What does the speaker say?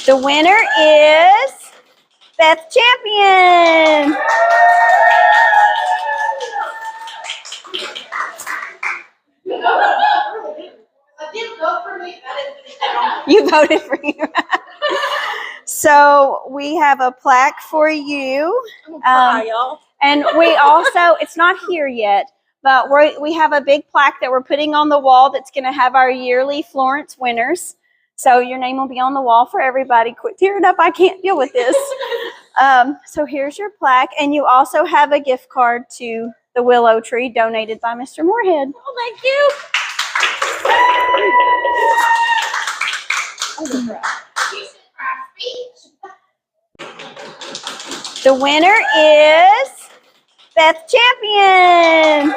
The winner is Beth Champion. You voted for you. So we have a plaque for you. And we also, it's not here yet, but we have a big plaque that we're putting on the wall that's going to have our yearly Florence winners. So your name will be on the wall for everybody. Quit tearing up. I can't deal with this. So here's your plaque. And you also have a gift card to the Willow Tree donated by Mr. Moorhead. Oh, thank you. The winner is Beth Champion.